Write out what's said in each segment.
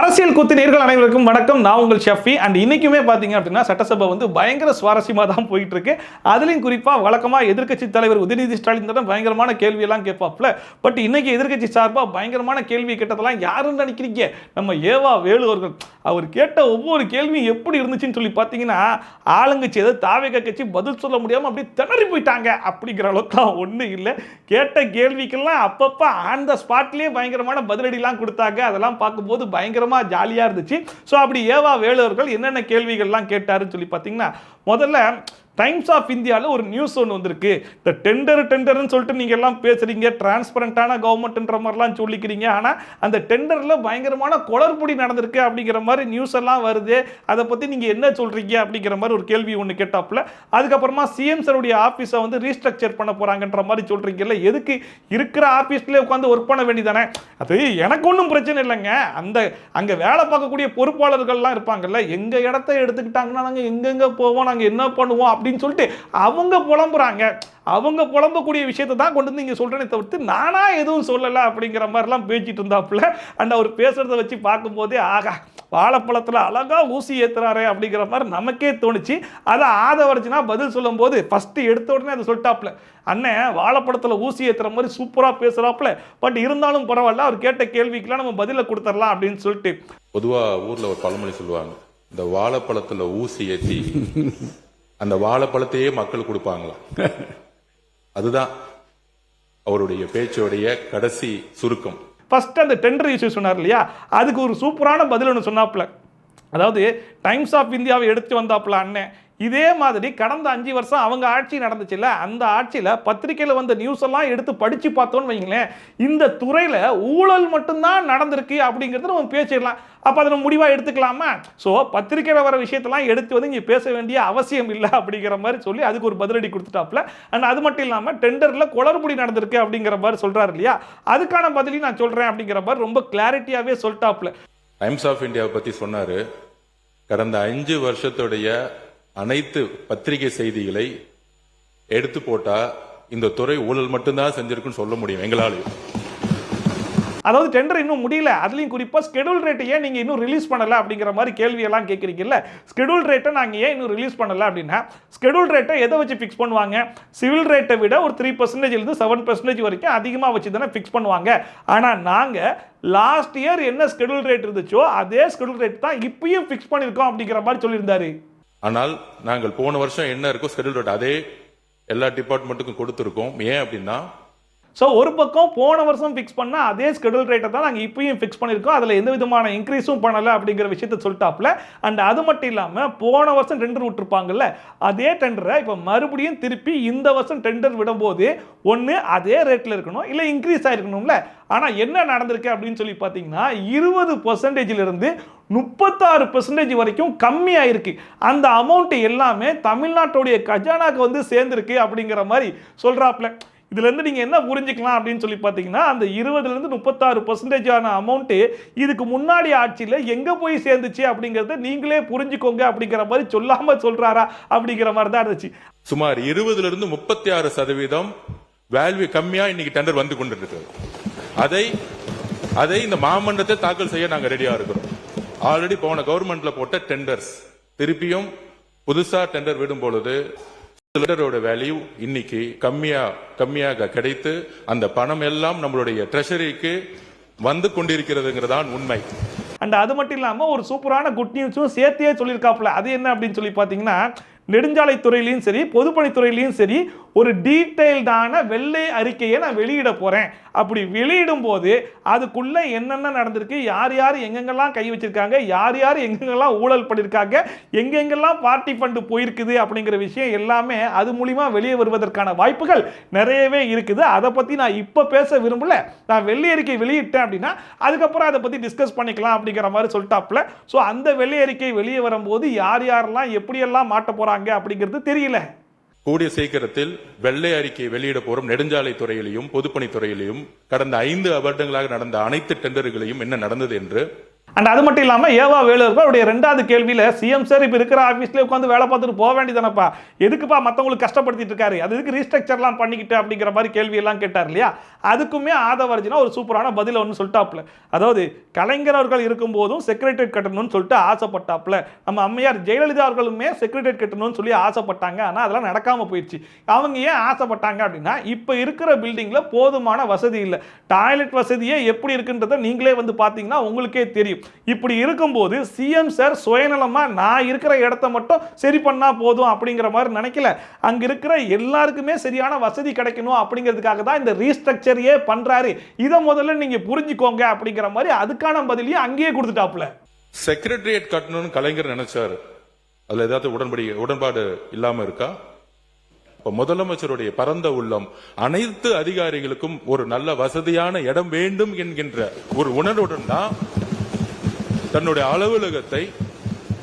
அரசியல் குத்து நேயர்கள் அனைவருக்கும் வணக்கம். நான் உங்கள் ஷஃபி. அண்ட் இன்னைக்குமே பார்த்தீங்க அப்படின்னா சட்டசபை வந்து பயங்கர சுவாரஸ்யமாக தான் போயிட்டு இருக்கு. அதுலேயும் குறிப்பாக வழக்கமாக எதிர்க்கட்சி தலைவர் உதயநிதி ஸ்டாலின் தான் பயங்கரமான கேள்வியெல்லாம் கேட்பாப்ல. பட் இன்னைக்கு எதிர்க்கட்சி சார்பாக பயங்கரமான கேள்வி கேட்டதெல்லாம் யாருன்னு நினைக்கிறீங்க? நம்ம ஏவா வேலு அவர்கள். அவர் கேட்ட ஒவ்வொரு கேள்வியும் எப்படி இருந்துச்சுன்னு சொல்லி பார்த்தீங்கன்னா, ஆளுங்கட்சி ஏதோ தாவேக கட்சி பதில் சொல்ல முடியாமல் அப்படியே திணறி போயிட்டாங்க அப்படிங்கிற அளவுக்குலாம் ஒன்றும் இல்லை. கேட்ட கேள்விக்கெல்லாம் அப்பப்போ ஆன் த ஸ்பாட்லேயே பயங்கரமான பதிலடிலாம் கொடுத்தாங்க. அதெல்லாம் பார்க்கும்போது பயங்கரமா ஜாலியா இருந்துச்சு. ஸோ அப்படி ஏவா வேலு அவர்கள் என்னென்ன கேள்விகள்லாம் கேட்டாருன்னு சொல்லி பார்த்தீங்கன்னா, முதல்ல டைம்ஸ் ஆஃப் இந்தியாவில் ஒரு நியூஸ் ஒன்று வந்திருக்கு. இந்த டெண்டர்னு சொல்லிட்டு நீங்கள் எல்லாம் பேசுறீங்க, டிரான்ஸ்பரண்டான கவர்மெண்ட்ன்ற மாதிரிலாம் சொல்லிக்கிறீங்க. ஆனால் அந்த டெண்டரில் பயங்கரமான குளறுபடி நடந்திருக்கு அப்படிங்கிற மாதிரி நியூஸ் எல்லாம் வருது. அதை பற்றி நீங்கள் என்ன சொல்கிறீங்க அப்படிங்கிற மாதிரி ஒரு கேள்வி ஒன்று கேட்டாப்புல. அதுக்கப்புறமா சிஎம் சாருடைய ஆஃபீஸை வந்து ரீஸ்ட்ரக்சர் பண்ண போகிறாங்கன்ற மாதிரி சொல்கிறீங்கல்ல, எதுக்கு இருக்கிற ஆஃபீஸ்லேயே உட்காந்து ஒர்க் பண்ண வேண்டியதானே? அது எனக்கு ஒன்றும் பிரச்சனை இல்லைங்க. அங்கே வேலை பார்க்கக்கூடிய பொறுப்பாளர்கள்லாம் இருப்பாங்கல்ல, எங்கள் இடத்த எடுத்துக்கிட்டாங்கன்னா நாங்கள் எங்கெங்கே போவோம், நாங்கள் என்ன பண்ணுவோம் அப்படின்னு சொல்லிட்டு அவங்க புலம்புறாங்க. அவங்க புலம்பக்கூடிய விஷயத்தை தான் கொண்டு வந்து இங்கே சொல்கிறேனே தவிர்த்து நானா எதுவும் சொல்லலை அப்படிங்கிற மாதிரிலாம் பேசிட்டு இருந்தாப்புல. அண்ட் அவர் பேசுகிறத வச்சு பார்க்கும்போதே ஆகா, வாழைப்பழத்தில் அழகாக ஊசி ஏற்றுறாரு அப்படிங்கிற மாதிரி நமக்கே தோணுச்சு. அதை ஆதவர்ஜினா பதில் சொல்லும் போது ஃபஸ்ட்டு எடுத்த உடனே அதை சொல்லிட்டாப்புல, அண்ணன் வாழைப்பழத்தில் ஊசி ஏற்றுற மாதிரி சூப்பராக பேசுகிறாப்புல. பட் இருந்தாலும் பரவாயில்ல, அவர் கேட்ட கேள்விக்கெல்லாம் நம்ம பதிலை கொடுத்துடலாம் அப்படின்னு சொல்லிட்டு. பொதுவாக ஊரில் ஒரு பழமொழி சொல்லுவாங்க, இந்த வாழைப்பழத்தில் ஊசி ஏற்றி அந்த வாழைப்பழத்தையே மக்கள் கொடுப்பாங்களா. அதுதான் அவருடைய பேச்சோடைய கடைசி சுருக்கம். ஃபர்ஸ்ட் அந்த டெண்டர் இஷ்யூ சொன்னார் இல்லையா, அதுக்கு ஒரு சூப்பரான பதில் ஒன்று சொன்னாப்புல. அதாவது டைம்ஸ் ஆஃப் இந்தியாவை எடுத்து வந்தாப்புல அண்ணன். இதே மாதிரி கடந்த 5 வருஷம் அவங்க ஆட்சி நடந்துச்சுல்ல, அந்த ஆட்சியில் பத்திரிகையில் வந்த நியூஸ் எல்லாம் எடுத்து படித்து பார்த்தோன்னு வைங்களேன், இந்த துறையில் ஊழல் மட்டும்தான் நடந்திருக்கு அப்படிங்கிறது நம்ம பேசிடலாம். அப்போ அதை நம்ம முடிவாக எடுத்துக்கலாமா? ஸோ பத்திரிகையில் வர விஷயத்தெல்லாம் எடுத்து வந்து இங்கே பேச வேண்டிய அவசியம் இல்லை அப்படிங்கிற மாதிரி சொல்லி அதுக்கு ஒரு பதிலடி கொடுத்துட்டாப்புல. அண்ட் அது மட்டும் இல்லாமல் டெண்டரில் குளறுபடி நடந்திருக்கு அப்படிங்கிற மாதிரி சொல்கிறாரு இல்லையா, அதுக்கான பதிலையும் நான் சொல்கிறேன் அப்படிங்கிற மாதிரி ரொம்ப கிளாரிட்டியாகவே சொல்லிட்டாப்புல. டைம்ஸ் ஆஃப் இந்தியாவை பற்றி சொன்னார். கடந்த 5 வருஷத்துடைய அனைத்து பத்திரிகை செய்திகளை எடுத்து போட்டா இந்த துறை ஊழல் மட்டும்தான் செஞ்சிருக்குன்னு சொல்ல முடியும் எங்களாலையும். அதாவது டெண்டர் இன்னும் முடியல, அதுலயும் குறிப்பா ஸ்கெடியூல் ரேட்டை ஏன் நீங்க இன்னும் ரிலீஸ் பண்ணல அப்படிங்கிற மாதிரி கேள்வி எல்லாம் கேட்குறீங்கல்ல. ஸ்கெடியூல் ரேட்டை நாங்க ஏன் இன்னும் ரிலீஸ் பண்ணல அப்படின்னா, ஸ்கெடியூல் ரேட்டை எதை வச்சு ஃபிக்ஸ் பண்ணுவாங்க? சிவில் ரேட்டை விட ஒரு 3% இருந்து 7% வரைக்கும் அதிகமாக வச்சு தானே ஃபிக்ஸ் பண்ணுவாங்க. ஆனால் நாங்கள் லாஸ்ட் இயர் என்ன ஸ்கெடியூல் ரேட் இருந்துச்சோ அதே ஸ்கெடியூல் ரேட் தான் இப்பயும் ஃபிக்ஸ் பண்ணியிருக்கோம் அப்படிங்கிற மாதிரி சொல்லியிருந்தாரு. ஆனால் நாங்கள் போன வருஷம் என்ன இருக்கோ ஸ்கெடியூல் ரேட் அதே எல்லா டிபார்ட்மெண்ட்டுக்கும் கொடுத்துருக்கோம். ஏன் அப்படின்னா, ஸோ ஒரு பக்கம் போன வருஷம் ஃபிக்ஸ் பண்ண அதே ஸ்கெடியூல் ரேட்டை தான் நாங்கள் இப்பயும் ஃபிக்ஸ் பண்ணியிருக்கோம், அதில் எந்த விதமான இன்க்ரீஸும் பண்ணலை அப்படிங்கிற விஷயத்த சொல்லிட்டாப்புல. அண்ட் அது மட்டும் இல்லாமல் போன வருஷம் டெண்டர் விட்டுருப்பாங்கல்ல, அதே டெண்டரை இப்போ மறுபடியும் திருப்பி இந்த வருஷம் டெண்டர் விடும்போது ஒன்று அதே ரேட்டில் இருக்கணும், இல்லை இன்க்ரீஸ் ஆகிருக்கணும்ல. ஆனால் என்ன நடந்திருக்கு அப்படின்னு சொல்லி பார்த்தீங்கன்னா, 20%இருந்து 36% வரைக்கும் கம்மியாயிருக்கு. அந்த அமௌண்ட் எல்லாமே தமிழ்நாட்டுடைய கஜானாக்கு வந்து சேர்ந்துருக்கு அப்படிங்கிற மாதிரி சொல்கிறாப்புல. இதுலேருந்து நீங்கள் என்ன புரிஞ்சுக்கலாம் அப்படின்னு சொல்லி பார்த்தீங்கன்னா, அந்த 20லேருந்து 36% அமௌண்ட்டு இதுக்கு முன்னாடி ஆட்சியில் எங்கே போய் சேர்ந்துச்சு அப்படிங்கிறத நீங்களே புரிஞ்சுக்கோங்க அப்படிங்கிற மாதிரி சொல்லாமல் சொல்கிறாரா அப்படிங்கிற மாதிரி தான் இருந்துச்சு. சுமார் 20லிருந்து 36% வேல்யூ கம்மியாக இன்னைக்கு டெண்டர் வந்து கொண்டு இருக்கு. அதை இந்த மாமன்றத்தை தாக்கல் செய்ய நாங்கள் ரெடியா இருக்கிறோம். ஆல்ரெடி போன கவர்மெண்ட்ல போட்ட டெண்டர்ஸ் திருப்பியும் புதுசா டெண்டர் விடும் பொழுது சிலிண்டரோட வேல்யூ இன்னைக்கு கம்மியாக கிடைத்து அந்த பணம் எல்லாம் நம்மளுடைய ட்ரெஷரிக்கு வந்து கொண்டிருக்கிறதுங்கிறதான் உண்மை. அண்ட் அது மட்டும் இல்லாமல் ஒரு சூப்பரான குட் நியூஸும் சேர்த்தே சொல்லியிருக்காப்புல. அது என்ன அப்படின்னு சொல்லி பார்த்தீங்கன்னா, நெடுஞ்சாலைத்துறையிலையும் சரி பொதுப்பணித்துறையிலையும் சரி ஒரு டீட்டெயில்டான வெள்ளை அறிக்கையை நான் வெளியிட போகிறேன். அப்படி வெளியிடும் போது அதுக்குள்ளே என்னென்ன நடந்திருக்கு, யார் யார் எங்கெங்கெல்லாம் கை வச்சிருக்காங்க, யார் யார் எங்கெங்கெல்லாம் ஊழல் பண்ணியிருக்காங்க, எங்கெங்கெல்லாம் பார்ட்டி ஃபண்டு போயிருக்குது அப்படிங்கிற விஷயம் எல்லாமே அது மூலிமா வெளியே வருவதற்கான வாய்ப்புகள் நிறையவே இருக்குது. அதை பற்றி நான் இப்போ பேச விரும்பல. நான் வெள்ளை அறிக்கை வெளியிட்டேன் அப்படின்னா அதுக்கப்புறம் அதை பற்றி டிஸ்கஸ் பண்ணிக்கலாம் அப்படிங்கிற மாதிரி சொல்லிட்டாப்புல. ஸோ அந்த வெள்ளை அறிக்கை வெளியே வரும்போது யார் யாரெல்லாம் எப்படியெல்லாம் மாட்ட போகிறாங்க அப்படிங்கிறது தெரியல. கூடிய சீக்கிரத்தில் வெள்ளை அறிக்கை வெளியிட போறோம். நெடுஞ்சாலை துறையிலையும் பொதுப்பணித்துறையிலையும் கடந்த 5 வருடங்களாக நடந்த அனைத்து டெண்டர்களையும் என்ன நடந்தது என்று அண்ட் அது மட்டும் இல்லாமல் ஏவா வேலு அவருடைய ரெண்டாவது கேள்வியில் சிஎம் சார் இப்போ இருக்கிற ஆஃபீஸ்லேயே உட்காந்து வேலை பார்த்துட்டு போக வேண்டியதானப்பா, எதுக்குப்பா மற்றவங்களுக்கு கஷ்டப்படுத்திட்டு இருக்காரு, அது எதுக்கு ரீஸ்ட்ரக்சர்லாம் பண்ணிக்கிட்டு அப்படிங்கிற மாதிரி கேள்வியெல்லாம் கேட்டார் இல்லையா. அதுக்குமே ஆதவர்ஜினா ஒரு சூப்பரான பதில் ஒன்று சொல்லிட்டாப்புல. அதாவது கலைஞர் அவர்கள் இருக்கும்போதும் செக்ரட்டரியேட் கட்டணும்னு சொல்லிட்டு ஆசைப்பட்டாப்புல, நம்ம அம்மையார் ஜெயலலிதா அவர்களுமே செக்ரட்டரியேட் கட்டணும்னு சொல்லி ஆசைப்பட்டாங்க. ஆனால் அதெல்லாம் நடக்காமல் போயிடுச்சு. அவங்க ஏன் ஆசைப்பட்டாங்க அப்படின்னா, இப்போ இருக்கிற பில்டிங்கில் போதுமான வசதி இல்லை. டாய்லெட் வசதியே எப்படி இருக்குன்றதை நீங்களே வந்து பார்த்தீங்கன்னா உங்களுக்கே தெரியும். இப்படி இருக்கும்போது சிஎம் சார் சுயநலமா நான் இருக்கிற இடத்த மட்டும் சரி பண்ணா போதும் அப்படிங்கிற மாதிரி நினைக்கல. அங்க இருக்கிற எல்லாருக்குமே சரியான வசதி கிடைக்கணும் அப்படிங்கிறதுக்காக தான் இந்த ரீஸ்ட்ரக்சரையே பண்றாரு. இதை முதல்ல நீங்க புரிஞ்சுக்கோங்க அப்படிங்கிற மாதிரி அதுக்கான பதிலையும் அங்கேயே கொடுத்துட்டாப்ல. செக்ரட்டரியேட் கட்டணும்னு கலைஞர் நினைச்சாரு, அதுல ஏதாவது உடன்பாடு இல்லாம இருக்கா? முதலமைச்சருடைய பரந்த உள்ளம் அனைத்து அதிகாரிகளுக்கும் ஒரு நல்ல வசதியான இடம் வேண்டும் என்கின்ற ஒரு உணர்வுடன் தான் தன்னுடைய அலுவலகத்தை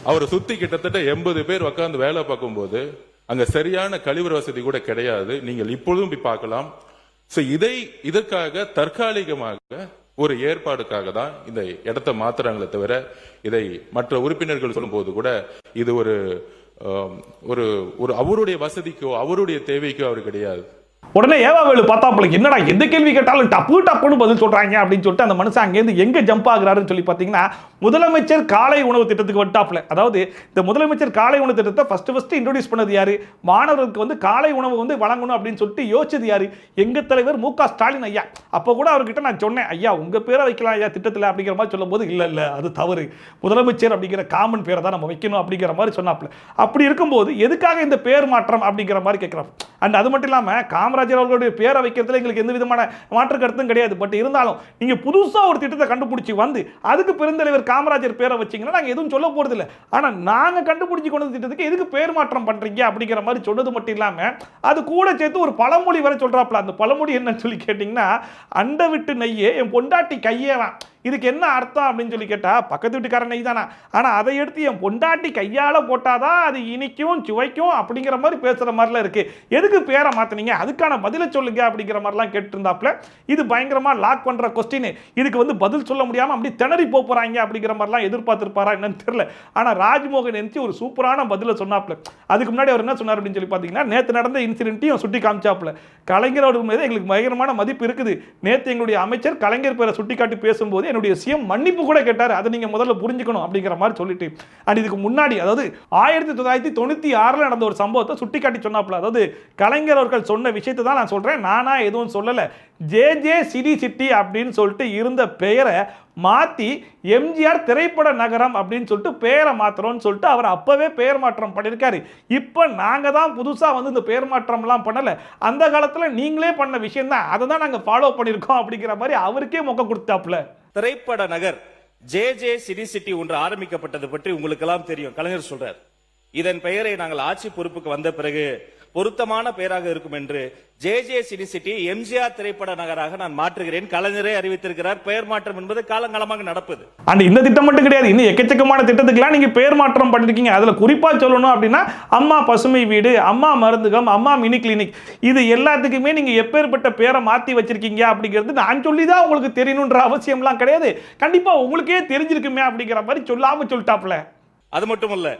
அவரை சுத்தி கிட்டத்தட்ட 80 பேர் உட்கார்ந்து வேலை பார்க்கும் போது அங்க சரியான கழிவற வசதி கூட கிடையாது. நீங்கள் இப்பொழுதும் போய் பார்க்கலாம். இதற்காக தற்காலிகமாக ஒரு ஏற்பாடுக்காக தான் இந்த இடத்தை மாத்துறாங்களே தவிர, இதை மற்ற உறுப்பினர்கள் சொல்லும் போது கூட இது ஒரு அவருடைய வசதிக்கோ அவருடைய தேவைக்கோ அவர் கிடையாது. உடனே ஏவா வேலு பார்த்தாப்புல, என்னடா எந்த கேள்வி கேட்டாலும் டப்புன்னு பதில் சொல்றாங்க அப்படின்னு சொல்லிட்டு அந்த மனுஷன் அங்கேருந்து எங்க ஜம்ப் ஆகுறாருன்னு சொல்லி பார்த்தீங்கன்னா, முதலமைச்சர் காலை உணவு திட்டத்துக்கு வட்டாப்புல. அதாவது இந்த முதலமைச்சர் காலை உணவு திட்டத்தை ஃபர்ஸ்ட் இன்ட்ரோடியூஸ் பண்ணது யாரு, மாணவர்களுக்கு வந்து காலை உணவு வந்து வழங்கணும் அப்படின்னு சொல்லிட்டு யோசிச்சது யாரு, எங்க தலைவர் மு.க. ஸ்டாலின் ஐயா. அப்போ கூட அவர்கிட்ட நான் சொன்னேன், ஐயா உங்க பேரை வைக்கலாம் ஐயா திட்டத்தில் அப்படிங்கிற மாதிரி சொல்லும் போது, இல்ல அது தவறு, முதலமைச்சர் அப்படிங்கிற காமன் பேரை தான் நம்ம வைக்கணும் அப்படிங்கிற மாதிரி சொன்னாப்புல. அப்படி இருக்கும்போது எதுக்காக இந்த பேர் மாற்றம் அப்படிங்கிற மாதிரி கேட்கிறோம். அண்ட் அது மட்டும் இல்லாம காமராஜர் அவர்களுடைய பேரை வைக்கிறதுல எங்களுக்கு எந்த விதமான மாற்று கருத்தும் கிடையாது. பட் இருந்தாலும் நீங்க புதுசா ஒரு திட்டத்தை கண்டுபிடிச்சி வந்து அதுக்கு பெருந்தலைவர் காமராஜர் பேரை வச்சீங்கன்னா நாங்க எதுவும் சொல்ல போறது இல்லை. ஆனா நாங்க கண்டுபிடிச்சி கொண்ட திட்டத்துக்கு எதுக்கு பேர் மாற்றம் பண்றீங்க அப்படிங்கிற மாதிரி சொன்னது மட்டும் இல்லாம அது கூட சேர்த்து ஒரு பழமொழி வரை சொல்றாப்ல. அந்த பழமொழி என்னன்னு சொல்லி கேட்டீங்கன்னா, அண்டை விட்டு நெய்யே என் பொண்டாட்டி கையேவான். இதுக்கு என்ன அர்த்தம் அப்படின்னு சொல்லி கேட்டா, பக்கத்து வீட்டுக்காரன் நெய் தானா, ஆனா அதை எடுத்து என் பொண்டாட்டி கையால போட்டாதான் அது இனிக்கும் சுவைக்கும் அப்படிங்கிற மாதிரி பேசுற மாதிரிலாம் இருக்கு. எதுக்கு பேரை மாத்தினீங்க, அதுக்கான பதிலை சொல்லுங்க அப்படிங்கிற மாதிரிலாம் கேட்டு இருந்தாப்ல. இது பயங்கரமா லாக் பண்ற கொஸ்டின். இதுக்கு வந்து பதில் சொல்ல முடியாம அப்படி திணறி போறாங்க அப்படிங்கிற மாதிரிலாம் எதிர்பார்த்திருப்பாரா என்னன்னு தெரியல. ஆனா ராஜ்மோகன் நினைச்சு ஒரு சூப்பரான பதில சொன்னாப்ல. அதுக்கு முன்னாடி அவர் என்ன சொன்னார் அப்படின்னு சொல்லி பாத்தீங்கன்னா, நேத்து நடந்த இன்சிடென்ட்டையும் சுட்டி காமிச்சாப்ல. கலைஞர் அவர்கள் மீது எங்களுக்கு பயங்கரமான மதிப்பு இருக்குது. நேத்து எங்களுடைய அமைச்சர் கலைஞர் பேரை சுட்டி காட்டி பேசும்போது என்னுடைய சிஎம் மன்னிப்பு கூட கேட்டார், அதை நீங்க முதல்ல புரிஞ்சுக்கணும் அப்படிங்கிற மாதிரி சொல்லிட்டு, அண்ட் இதுக்கு முன்னாடி அதாவது 1996 நடந்த ஒரு சம்பவத்தை சுட்டி காட்டி சொன்னாப்ல. அதாவது கலைஞர் அவர்கள் சொன்ன விஷயத்தை தான் நான் சொல்றேன், நானா எதுவும் சொல்லல. ஜே சிட்டி அப்படின்னு சொல்லிட்டு இருந்த பெயரை மாத்தி எம்ஜிஆர் திரைப்பட நகரம் அப்படின்னு சொல்லிட்டு பெயரை மாத்திரம்னு சொல்லிட்டு அவர் அப்பவே பெயர் மாற்றம் பண்ணியிருக்காரு. இப்ப நாங்க தான் புதுசா வந்து இந்த பெயர் மாற்றம்லாம் பண்ணல, அந்த காலத்துல நீங்களே பண்ண விஷயம் தான், அதை தான் நாங்க ஃபாலோ பண்ணியிருக்கோம் அப்படிங்கிற மாதிரி அவருக்கே மொக்க கொடுத்தாப்ல. திரைப்பட நகர் ஜே சிட்டி ஒன்று ஆரம்பிக்கப்பட்டது பற்றி உங்களுக்கு எல்லாம் தெரியும். கலைஞர் சொல்றார், இதன் பெயரை நாங்கள் ஆட்சி பொறுப்புக்கு வந்த பிறகு பொருத்தமான பெயராக இருக்கும் என்று ஜே சிட்டி எம்ஜிஆர் திரைப்பட நகராக நான் மாற்றுகிறேன். கலைஞரே அறிவித்திருக்கிறார். பெயர் மாற்றம் என்பது காலங்காலமாக நடப்பது. அண்ட் இந்த திட்டம் மட்டும் கிடையாது, இன்னும் எக்கச்சக்கமான திட்டத்துக்குலாம் நீங்க பெயர் மாற்றம் பண்ணிருக்கீங்க. அதுல குறிப்பா சொல்லணும் அப்படின்னா, அம்மா பசுமை வீடு, அம்மா மருந்தகம், அம்மா மினி கிளினிக், இது எல்லாத்துக்குமே நீங்க எப்பேற்பட்ட பேரை மாத்தி வச்சிருக்கீங்க அப்படிங்கிறது நான் சொல்லிதான் உங்களுக்கு தெரியணுன்ற அவசியம்லாம் கிடையாது. கண்டிப்பா உங்களுக்கே தெரிஞ்சிருக்குமே அப்படிங்கிற மாதிரி சொல்லாம சொல்லிட்டாப்ல. அது மட்டுமல்ல,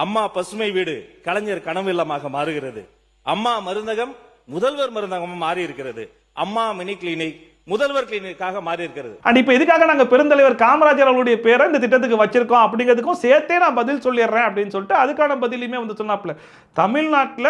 அம்மா பசுமை வீடு கலைஞர் கனவு இல்லமாக மாறுகிறது. அம்மா மருந்தகம் முதல்வர் மருந்தகம் மாறி இருக்கிறது. அம்மா மினி கிளினிக் முதல்வர் கிளினிக்காக மாறி இருக்கிறது. அண்ட் இப்போ எதுக்காக நாங்க பெருந்தலைவர் காமராஜர் அவருடைய பேரை இந்த திட்டத்துக்கு வச்சிருக்கோம் அப்படிங்கிறதுக்கும் சேர்த்தே நான் பதில் சொல்லிடுறேன் அப்படின்னு சொல்லிட்டு அதுக்கான பதிலுமே வந்து சொன்னாப்ல. தமிழ்நாட்டில்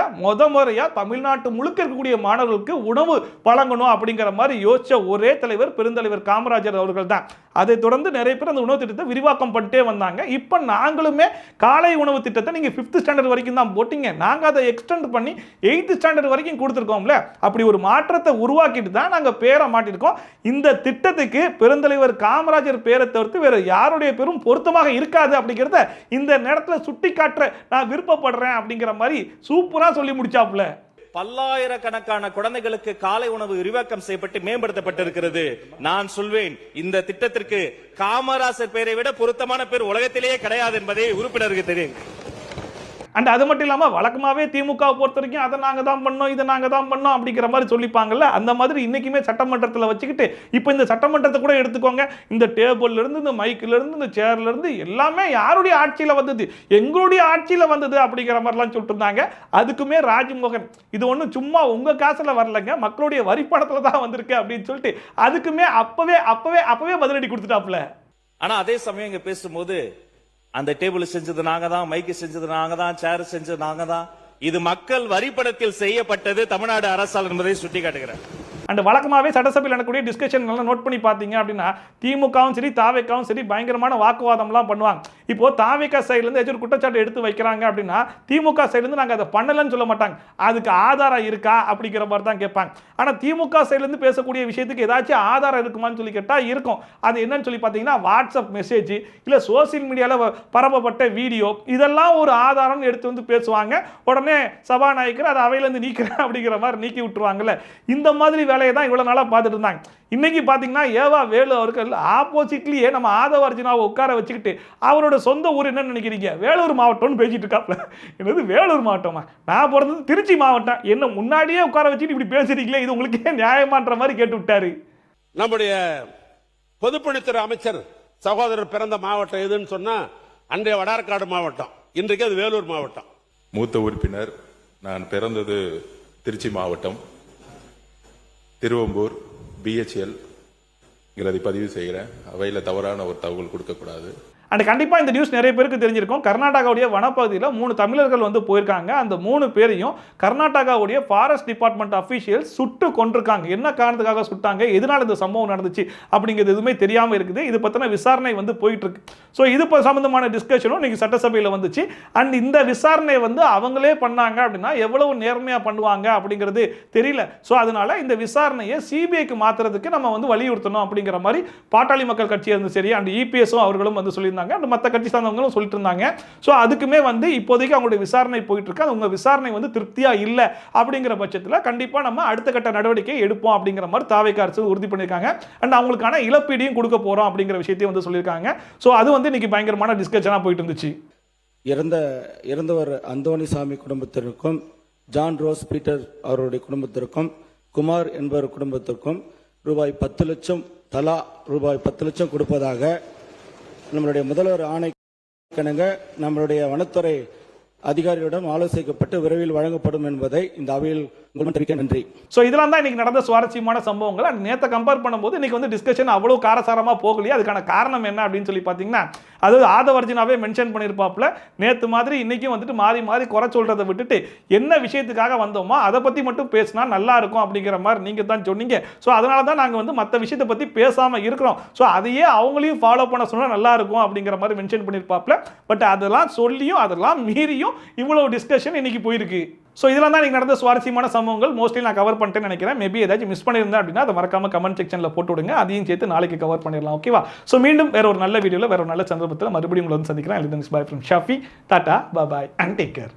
முறையா தமிழ்நாட்டு முழுக்க இருக்கக்கூடிய மாணவர்களுக்கு உணவு வழங்கணும் அப்படிங்கிற மாதிரி யோசிச்ச ஒரே தலைவர் பெருந்தலைவர் காமராஜர் அவர்கள் தான். அதை தொடர்ந்து நிறைய பேர் அந்த உணவு திட்டத்தை விரிவாக்கம் பண்ணிட்டே வந்தாங்க. இப்போ நாங்களுமே காலை உணவு திட்டத்தை நீங்க 5th ஸ்டாண்டர்ட் வரைக்கும் தான் போட்டீங்க, நாங்க அதை எக்ஸ்டெண்ட் பண்ணி 8th ஸ்டாண்டர்ட் வரைக்கும் கொடுத்துருக்கோம்ல. அப்படி ஒரு மாற்றத்தை உருவாக்கிட்டு தான் நாங்க பேரை மாட்டிருக்கோம். இந்த திட்டத்துக்கு பெருந்தலைவர் காமராஜர் பேரை தவிர்த்து வேற யாருடைய பேரும் பொருத்தமாக இருக்காது அப்படிங்கிறத இந்த நேரத்தில் சுட்டி காட்ட நான் விருப்பப்படுறேன் அப்படிங்கிற மாதிரி சூப்பரா சொல்லி முடிச்சாப்ல. பல்லாயிரக்கணக்கான குழந்தைகளுக்கு காலை உணவு விரிவாக்கம் செய்யப்பட்டு மேம்படுத்தப்பட்டிருக்கிறது. நான் சொல்வேன், இந்த திட்டத்திற்கு காமராஜர் பெயரை விட பொருத்தமான பேர் உலகத்திலேயே கிடையாது என்பதை உறுப்பினருக்கு தெரியும். அண்ட் அது மட்டும் இல்லாமல் வழக்கமாகவே திமுகவை பொறுத்த வரைக்கும் அதை நாங்கள் தான் பண்ணோம், இதை நாங்கள் தான் பண்ணோம் அப்படிங்கிற மாதிரி சொல்லிப்பாங்கல்ல, அந்த மாதிரி இன்னைக்குமே சட்டமன்றத்தில் வச்சுக்கிட்டு இப்போ இந்த சட்டமன்றத்தை கூட எடுத்துக்கோங்க, இந்த டேபிள்ல இருந்து இந்த மைக்கில் இருந்து இந்த சேர்ல இருந்து எல்லாமே யாருடைய ஆட்சியில் வந்தது, எங்களுடைய ஆட்சியில் வந்தது அப்படிங்கிற மாதிரிலாம் சொல்லிட்டு இருந்தாங்க. அதுக்குமே ராஜ்மோகன் இது ஒன்றும் சும்மா உங்க காசுல வரலங்க, மக்களுடைய வரி பணத்தில் தான் வந்திருக்கு அப்படின்னு சொல்லிட்டு அதுக்குமே அப்பவே பதிலடி கொடுத்துட்டாப்ல. ஆனா அதே சமயம் இங்க பேசும்போது அந்த டேபிள் செஞ்சது நாங்க தான், மைக்கு செஞ்சது நாங்க தான், சேர் செஞ்சது நாங்க தான், இது மக்கள் வரிப்பணத்தில் செய்யப்பட்டது தமிழ்நாடு அரசால் என்பதை சுட்டிக்காட்டுகிறேன். அண்ட் வழக்கமாகவே சட்டசபையில் நடக்கக்கூடிய டிஸ்கஷன் நல்லா நோட் பண்ணி பார்த்தீங்க அப்படின்னா திமுகவும் சரி தாவேக்காவும் சரி பயங்கரமான வாக்குவாதம்லாம் பண்ணுவாங்க. இப்போ தாவேக்கா சைட்லேருந்து ஏதாச்சும் குற்றச்சாட்டு எடுத்து வைக்கிறாங்க அப்படின்னா திமுக சைட்லேருந்து நாங்கள் அதை பண்ணலன்னு சொல்ல மாட்டாங்க, அதுக்கு ஆதாரம் இருக்கா அப்படிங்கிற மாதிரி தான் கேட்பாங்க. ஆனால் திமுக சைட்லேருந்து பேசக்கூடிய விஷயத்துக்கு ஏதாச்சும் ஆதாரம் இருக்குமான்னு சொல்லி கேட்டால் இருக்கும். அது என்னன்னு சொல்லி பார்த்தீங்கன்னா வாட்ஸ்அப் மெசேஜ் இல்லை சோசியல் மீடியாவில் பரப்பப்பட்ட வீடியோ இதெல்லாம் ஒரு ஆதாரம்னு எடுத்து வந்து பேசுவாங்க. உடனே சபாநாயகர் அதை அவையிலேருந்து நீக்கிறேன் அப்படிங்கிற மாதிரி நீக்கி விட்டுருவாங்கல்ல. இந்த மாதிரி வேலையை தான் இவ்வளவு நாளா பார்த்துட்டு இருந்தாங்க. இன்னைக்கு பாத்தீங்கன்னா ஏவா வேலு அவர்கள் ஆப்போசிட்லயே நம்ம ஆதவ அர்ஜுனாவை உட்கார வச்சுக்கிட்டு அவரோட சொந்த ஊர் என்ன நினைக்கிறீங்க, வேலூர் மாவட்டம்னு பேசிட்டு இருக்காப்ல. என்னது வேலூர் மாவட்டமா, நான் பிறந்தது திருச்சி மாவட்டம், என்ன முன்னாடியே உட்கார வச்சுட்டு இப்படி பேசுறீங்களே, இது உங்களுக்கு நியாயமான்ற மாதிரி கேட்டு விட்டாரு. நம்முடைய பொதுப்பணித்துறை அமைச்சர் சகோதரர் பிறந்த மாவட்டம் எதுன்னு சொன்னா அன்றைய வடார்காடு மாவட்டம், இன்றைக்கு அது வேலூர் மாவட்டம். மூத்த உறுப்பினர், நான் பிறந்தது திருச்சி மாவட்டம், திருவம்பூர் BHL பதிவு செய்கிறேன். அவையில் தவறான ஒரு தகவல் கொடுக்கக்கூடாது. அண்ட் கண்டிப்பாக இந்த நியூஸ் நிறைய பேருக்கு தெரிஞ்சிருக்கும். கர்நாடகாவுடைய வனப்பகுதியில் 3 தமிழர்கள் வந்து போயிருக்காங்க. அந்த 3 பேரையும் கர்நாடகாவுடைய ஃபாரஸ்ட் டிபார்ட்மெண்ட் அஃபீஷியல்ஸ் சுட்டு கொண்டிருக்காங்க. என்ன காரணத்துக்காக சுட்டாங்க, எதனால இந்த சம்பவம் நடந்துச்சு அப்படிங்கிறது எதுவுமே தெரியாமல் இருக்குது. இது பற்றின விசாரணை வந்து போயிட்டு இருக்கு. ஸோ இது சம்பந்தமான டிஸ்கஷனும் இன்னைக்கு சட்டசபையில் வந்துச்சு. அண்ட் இந்த விசாரணை வந்து அவங்களே பண்ணாங்க அப்படின்னா எவ்வளவு நேர்மையாக பண்ணுவாங்க அப்படிங்கிறது தெரியல. ஸோ அதனால இந்த விசாரணையை CBIக்கு மாற்றுறதுக்கு நம்ம வந்து வலியுறுத்தணும் அப்படிங்கிற மாதிரி பாட்டாளி மக்கள் கட்சி இருந்து சரி அண்ட் EPSம் அவர்களும் வந்து சொல்லியிருந்தாங்க. மற்ற கட்சி சார்ந்தவங்களும் சொல்லிட்டு இருந்தாங்க. ஸோ அதுக்குமே வந்து இப்போதைக்கு அவங்களுடைய விசாரணை போயிட்டு இருக்கு. அவங்க விசாரணை வந்து திருப்தியா இல்லை அப்படிங்கிற பட்சத்தில் கண்டிப்பா நம்ம அடுத்த கட்ட நடவடிக்கை எடுப்போம் அப்படிங்கிற மாதிரி தாவேக்கா அரசு உறுதி பண்ணியிருக்காங்க. அண்ட் அவங்களுக்கான இழப்பீடையும் கொடுக்க போறோம் அப்படிங்கிற விஷயத்தையும் வந்து சொல்லியிருக்காங்க. ஸோ அது வந்து இன்னைக்கு பயங்கரமான டிஸ்கஷனா போயிட்டு இருந்துச்சு. இறந்தவர் அந்தோணிசாமி குடும்பத்திற்கும், ஜான் ரோஸ் பீட்டர் அவருடைய குடும்பத்திற்கும், குமார் என்பவர் குடும்பத்திற்கும் ரூபாய் 10 லட்சம் தலா ரூபாய் 10 லட்சம் கொடுப்பதாக நம்மளுடைய முதல்வர் ஆணைக்கிணங்க நம்மளுடைய வனத்துறை அதிகாரிகளிடம் ஆலோசிக்கப்பட்டு விரைவில் வழங்கப்படும் என்பதை இந்த அவையில் தெரிவிக்க நன்றி. ஸோ இதெல்லாம் தான் இன்னைக்கு நடந்த சுவாரஸ்யமான சம்பவங்கள். அண்ட் நேற்றை கம்பேர் பண்ணும்போது இன்னைக்கு வந்து டிஸ்கஷன் அவ்வளோ காரசாரமாக போகலையே. அதுக்கான காரணம் என்ன அப்படின்னு சொல்லி பார்த்தீங்கன்னா அது ஆதவ அர்ஜுனாவே மென்ஷன் பண்ணியிருப்பாப்புல. நேற்று மாதிரி இன்னைக்கும் வந்துட்டு மாறி மாறி குறை சொல்றதை விட்டுட்டு என்ன விஷயத்துக்காக வந்தோமோ அதை பற்றி மட்டும் பேசினா நல்லா இருக்கும் அப்படிங்கிற மாதிரி நீங்கள் தான் சொன்னீங்க. ஸோ அதனால தான் நாங்கள் வந்து மற்ற விஷயத்தை பற்றி பேசாமல் இருக்கிறோம். ஸோ அதையே அவங்களையும் ஃபாலோ பண்ண சொன்னால் நல்லா இருக்கும் அப்படிங்கிற மாதிரி மென்ஷன் பண்ணியிருப்பாப்புல. பட் அதெல்லாம் சொல்லியும் அதெல்லாம் மீறியும் இவ்வளவு டிஸ்கஷன் இன்னைக்கு போயிருக்கு. ஸோ இதெல்லாம் தான் இன்னைக்கு நடந்த சுவாரஸ்யமான சம்பவங்கள். மோஸ்ட்லி நான் கவர் பண்ணிட்டேன்னு நினைக்கிறேன். மேபி ஏதாச்சும் மிஸ் பண்ணியிருந்தேன் அப்படின்னா அதை மறக்காம கமெண்ட் செக்ஷனில் போட்டு விடுங்க. அதையும் சேர்த்து நாளைக்கு கவர் பண்ணிடலாம். ஓகேவா? ஸோ மீண்டும் வேற ஒரு நல்ல வீடியோவில் வேற ஒரு நல்ல சந்தர்ப்பத்தில் மறுபடியும் உங்களை வந்து சந்திக்கிறேன். By from Shafi. Tata, bye and take care.